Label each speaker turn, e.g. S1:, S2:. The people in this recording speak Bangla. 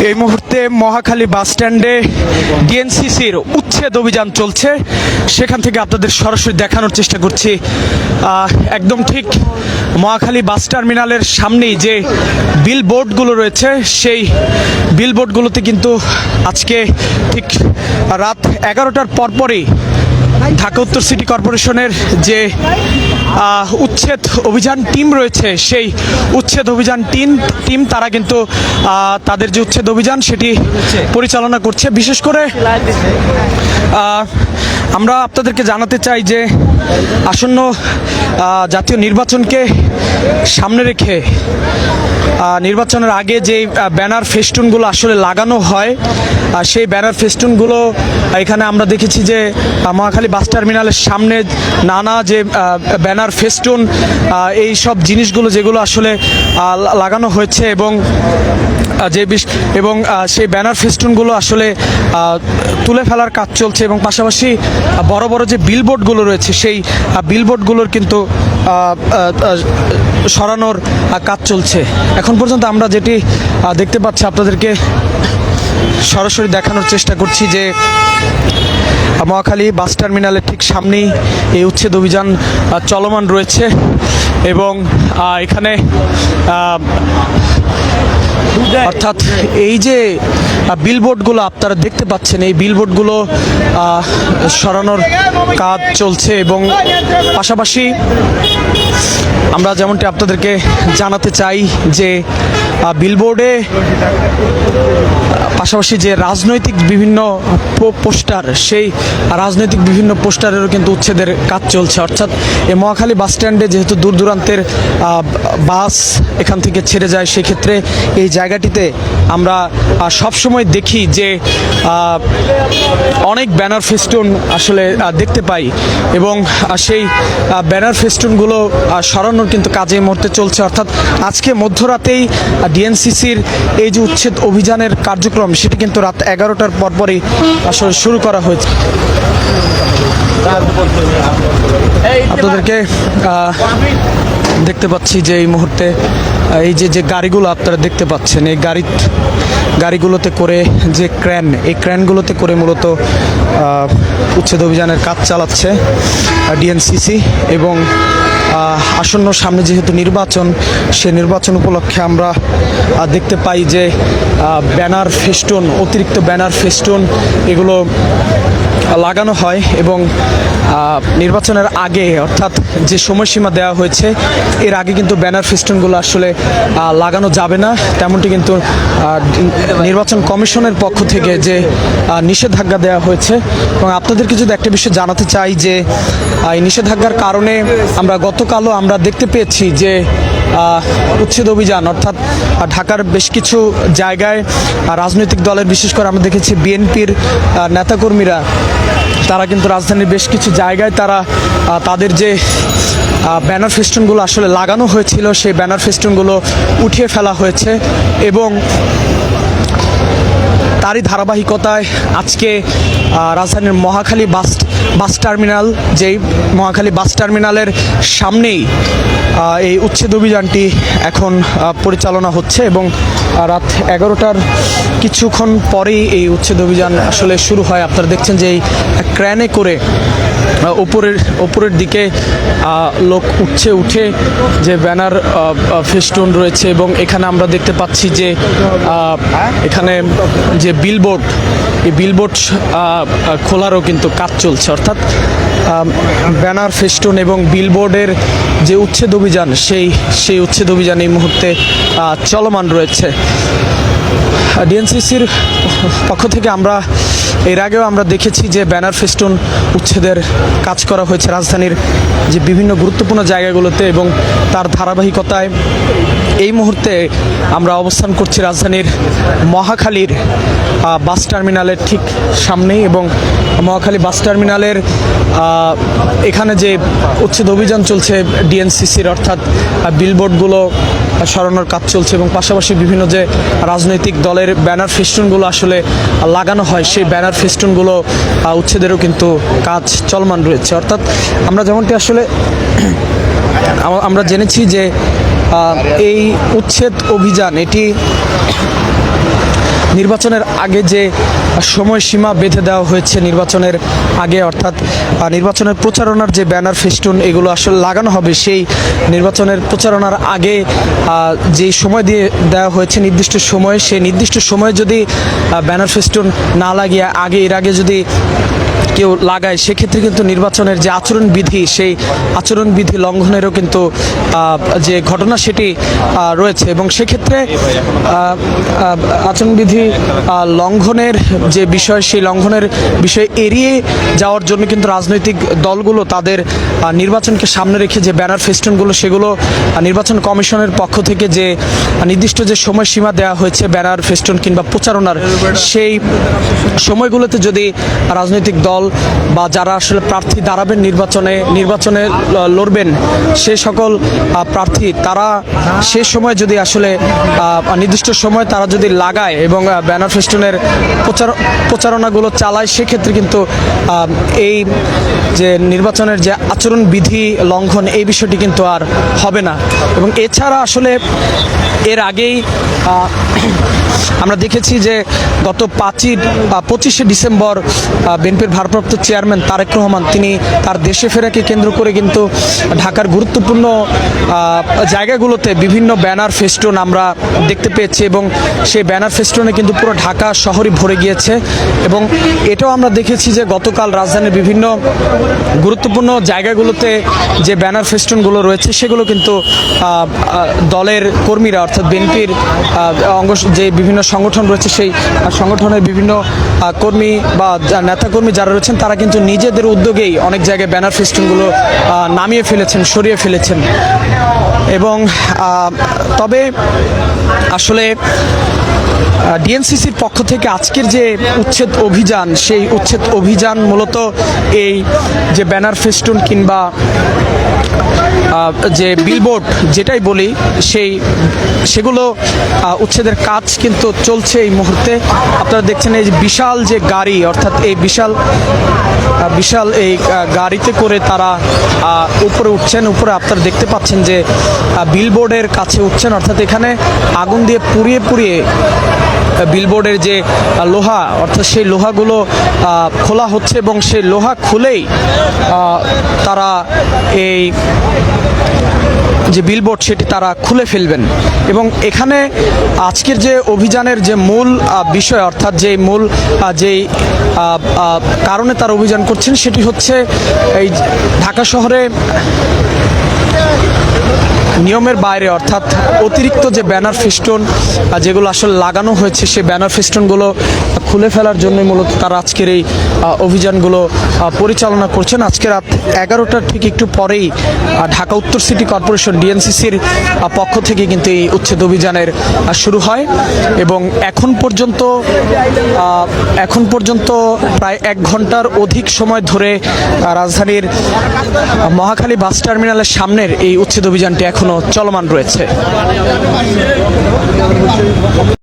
S1: এই মুহূর্তে মহাখালী বাস স্ট্যান্ডে ডিএনসিসির উচ্ছেদ অভিযান চলছে। সেখান থেকে আপনাদের সরাসরি দেখানোর চেষ্টা করছি। একদম ঠিক মহাখালী বাস টার্মিনালের সামনেই যে বিলবোর্ডগুলো রয়েছে, সেই বিলবোর্ডগুলোতে কিন্তু আজকে ঠিক রাত 11টার পরপরই ঢাকা উত্তর সিটি কর্পোরেশনের যে উচ্ছেদ অভিযান টিম রয়েছে, সেই উচ্ছেদ অভিযান টিম তারা কিন্তু তাদের যে উচ্ছেদ অভিযান সেটি পরিচালনা করছে। বিশেষ করে আমরা আপনাদেরকে জানাতে চাই যে আসন্ন জাতীয় নির্বাচনকে সামনে রেখে নির্বাচনের আগে যে ব্যানার ফেস্টুনগুলো আসলে লাগানো হয়, সেই ব্যানার ফেস্টুনগুলো এখানে আমরা দেখেছি যে মহাখালী বাস টার্মিনালের সামনে নানা যে ব্যানার ফেস্টুন এই সব জিনিসগুলো যেগুলো আসলে লাগানো হয়েছে এবং সেই ব্যানার ফেস্টুনগুলো আসলে তুলে ফেলার কাজ চলছে এবং পাশাপাশি বড় বড় যে বিলবোর্ডগুলো রয়েছে, সেই বিলবোর্ডগুলোর কিন্তু সরানোর কাজ চলছে। এখন পর্যন্ত আমরা যেটি দেখতে পাচ্ছি আপনাদেরকে সরাসরি দেখানোর চেষ্টা করছি যে মহাখালী বাস টার্মিনালের ঠিক সামনেই এই উচ্ছেদ অভিযান চলমান রয়েছে এবং এখানে অর্থাৎ এই যে বিলবোর্ডগুলো আপনারা দেখতে পাচ্ছেন, এই বিলবোর্ডগুলো সরানোর কাজ চলছে এবং পাশাপাশি আমরা যেমনটি আপনাদেরকে জানাতে চাই যে বিলবোর্ডে পাশাপাশি যে রাজনৈতিক বিভিন্ন পোস্টার, সেই রাজনৈতিক বিভিন্ন পোস্টারেরও কিন্তু উচ্ছেদের কাজ চলছে। অর্থাৎ এই মহাখালী বাস স্ট্যান্ডে যেহেতু দূর দূরান্তের বাস এখান থেকে ছেড়ে যায়, সেক্ষেত্রে এই জায়গাটিতে আমরা সবসময় দেখি যে অনেক ব্যানার ফেস্টুন আসলে দেখতে পাই এবং সেই ব্যানার ফেস্টুনগুলো সরানোর কিন্তু কাজ এই মুহূর্তে চলছে। অর্থাৎ আজকে মধ্যরাতেই ডিএনসিসির এই যে উচ্ছেদ অভিযানের কার্যক্রম, সেটি কিন্তু রাত 11টার পরপরই আসলে শুরু করা হয়েছে। আপনাদেরকে দেখতে পাচ্ছি যে এই মুহূর্তে এই যে গাড়িগুলো আপনারা দেখতে পাচ্ছেন, এই গাড়িগুলোতে করে যে এই ক্রেনগুলোতে করে মূলত উচ্ছেদ অভিযানের কাজ চালাচ্ছে ডিএনসিসি এবং আসন্ন সামনে যেহেতু নির্বাচন, সে নির্বাচন উপলক্ষে আমরা দেখতে পাই যে ব্যানার ফেস্টুন, অতিরিক্ত ব্যানার ফেস্টুন এগুলো লাগানো হয় এবং নির্বাচনের আগে অর্থাৎ যে সময়সীমা দেওয়া হয়েছে, এর আগে কিন্তু ব্যানার ফেস্টুনগুলো আসলে লাগানো যাবে না, তেমনটি কিন্তু নির্বাচন কমিশনের পক্ষ থেকে যে নিষেধাজ্ঞা দেওয়া হয়েছে। এবং আপনাদেরকে যদি একটা বিষয় জানাতে চাই যে এই নিষেধাজ্ঞার কারণে গতকালও আমরা দেখতে পেয়েছি যে উচ্ছেদ অভিযান অর্থাৎ ঢাকার বেশ কিছু জায়গায় রাজনৈতিক দলের, বিশেষ করে আমরা দেখেছি বিএনপির নেতাকর্মীরা, তারা কিন্তু রাজধানীর বেশ কিছু জায়গায় তাদের যে ব্যানার ফেস্টুনগুলো আসলে লাগানো হয়েছিল, সেই ব্যানার ফেস্টুনগুলো উঠিয়ে ফেলা হয়েছে এবং তারই ধারাবাহিকতায় আজকে রাজধানীর মহাখালী বাস টার্মিনাল, যেই মহাখালী বাস টার্মিনালের সামনেই এই উচ্ছেদ অভিযানটি এখন পরিচালনা হচ্ছে এবং রাত 11টার কিছুক্ষণ পরেই এই উচ্ছেদ অভিযান আসলে শুরু হয়। আপনারা দেখছেন যে এই ক্রেনে করে উপরের দিকে লোক উঠে যে ব্যানার ফেস্টুন রয়েছে এবং এখানে আমরা দেখতে পাচ্ছি যে এখানে যে বিলবোর্ড, এই বিলবোর্ড খোলারও কিন্তু কাজ চলছে। অর্থাৎ ব্যানার ফেস্টুন এবং বিলবোর্ডের যে উচ্ছেদ অভিযান, সেই উচ্ছেদ অভিযান এই মুহূর্তে চলমান রয়েছে। ডিএনসিসির পক্ষ থেকে এর আগেও আমরা দেখেছি যে ব্যানার ফেস্টুন উচ্ছেদের কাজ করা হয়েছে রাজধানীর যে বিভিন্ন গুরুত্বপূর্ণ জায়গাগুলোতে এবং তার ধারাবাহিকতায় এই মুহূর্তে আমরা অবস্থান করছি রাজধানীর মহাখালীর বাস টার্মিনালের ঠিক সামনেই এবং মহাখালী বাস টার্মিনালের এখানে যে উচ্ছেদ অভিযান চলছে ডিএনসিসির, অর্থাৎ বিলবোর্ডগুলো সরানোর কাজ চলছে এবং পাশাপাশি বিভিন্ন যে রাজনৈতিক দলের ব্যানার ফেস্টুনগুলো আসলে লাগানো হয়, সেই ব্যানার ফেস্টুনগুলো উচ্ছেদেরও কিন্তু কাজ চলমান রয়েছে। অর্থাৎ আমরা যেমনটি আসলে আমরা জেনেছি যে এই উচ্ছেদ অভিযান এটি নির্বাচনের আগে যে সময়সীমা বেঁধে দেওয়া হয়েছে নির্বাচনের আগে, অর্থাৎ নির্বাচনের প্রচারণার যে ব্যানার ফেস্টুন এগুলো আসলে লাগানো হবে, সেই নির্বাচনের প্রচারণার আগে যে সময় দিয়ে দেওয়া হয়েছে নির্দিষ্ট সময়ে, সেই নির্দিষ্ট সময়ে যদি ব্যানার ফেস্টুন না লাগিয়ে এর আগে যদি কেউ লাগায়, সেক্ষেত্রে কিন্তু নির্বাচনের যে আচরণবিধি, সেই আচরণবিধি লঙ্ঘনেরও কিন্তু যে ঘটনা সেটি রয়েছে। এবং সেক্ষেত্রে আচরণবিধি লঙ্ঘনের যে বিষয়, সেই লঙ্ঘনের বিষয় এড়িয়ে যাওয়ার জন্য কিন্তু রাজনৈতিক দলগুলো তাদের নির্বাচনকে সামনে রেখে যে ব্যানার ফেস্টুনগুলো, সেগুলো নির্বাচন কমিশনের পক্ষ থেকে যে নির্দিষ্ট যে সময়সীমা দেওয়া হয়েছে ব্যানার ফেস্টুন কিংবা প্রচারণার, সেই সময়গুলোতে যদি রাজনৈতিক দল বা যারা আসলে প্রার্থী দাঁড়াবেন নির্বাচনে লড়বেন, সে সকল প্রার্থী তারা সে সময় যদি আসলে নির্দিষ্ট সময় তারা যদি লাগায় এবং ব্যানার ফেস্টুনের প্রচারণাগুলো চালায়, সেক্ষেত্রে কিন্তু এই যে নির্বাচনের যে আচরণবিধি লঙ্ঘন, এই বিষয়টি কিন্তু আর হবে না। এবং এছাড়া আসলে এর আগেই আমরা দেখেছি যে গত 25শে ডিসেম্বর বিএনপির ভারপ্রাপ্ত চেয়ারম্যান তারেক রহমান তিনি তার দেশে ফেরাকে কেন্দ্র করে কিন্তু ঢাকার গুরুত্বপূর্ণ জায়গাগুলোতে বিভিন্ন ব্যানার ফেস্টুন আমরা দেখতে পেয়েছি, এবং সেই ব্যানার ফেস্টুনে কিন্তু পুরো ঢাকা শহরই ভরে গিয়েছে। এবং এটাও আমরা দেখেছি যে গতকাল রাজধানীর বিভিন্ন গুরুত্বপূর্ণ জায়গাগুলোতে যে ব্যানার ফেস্টুনগুলো রয়েছে, সেগুলো কিন্তু দলের কর্মীরা, অর্থাৎ বিএনপির অঙ্গ যে বিভিন্ন সংগঠন রয়েছে, সেই সংগঠনের বিভিন্ন কর্মী বা নেতাকর্মী যারা রয়েছেন, তারা কিন্তু নিজেদের উদ্যোগেই অনেক জায়গায় ব্যানার ফেস্টুনগুলো নামিয়ে ফেলেছেন, সরিয়ে ফেলেছেন। এবং তবে আসলে ডিএনসিসির পক্ষ থেকে আজকের যে উচ্ছেদ অভিযান, সেই উচ্ছেদ অভিযান মূলত এই যে ব্যানার ফেস্টুন কিংবা যে বিলবোর্ড যেটাই বলি, সেগুলো উচ্ছেদের কাজ কিন্তু চলছে এই মুহূর্তে। আপনারা দেখছেন এই যে বিশাল যে গাড়ি, অর্থাৎ এই বিশাল এই গাড়িতে করে তারা উপরে উঠছেন। উপরে আপনারা দেখতে পাচ্ছেন যে বিলবোর্ডের কাছে উঠছেন, অর্থাৎ এখানে আগুন দিয়ে পুড়িয়ে বিলবোর্ডের যে লোহা, অর্থাৎ সেই লোহাগুলো খোলা হচ্ছে, এবং সেই লোহা খুলেই তারা এই যে বিলবোর্ড সেটি তারা খুলে ফেলবেন। এবং এখানে আজকের যে অভিযানের যে মূল বিষয়, অর্থাৎ যে মূল যেই কারণে তারা অভিযান করছেন, সেটি হচ্ছে এই ঢাকা শহরে নিয়মের বাইরে, অর্থাৎ অতিরিক্ত যে ব্যানার ফেস্টুন যেগুলো আসলে লাগানো হয়েছে, সেই ব্যানার ফেস্টুনগুলো খুলে ফেলার জন্য মূলত তারা আজকের এই অভিযানগুলো পরিচালনা করছেন। আজকে রাত 11টার ঠিক একটু পরেই ঢাকা উত্তর সিটি কর্পোরেশন ডিএনসিসির পক্ষ থেকে কিন্তু এই উচ্ছেদ অভিযানের শুরু হয়, এবং এখন পর্যন্ত প্রায় 1 ঘন্টার অধিক সময় ধরে রাজধানীর মহাখালী বাস টার্মিনালের সামনের এই উচ্ছেদ অভিযানটি এখনো চলমান রয়েছে।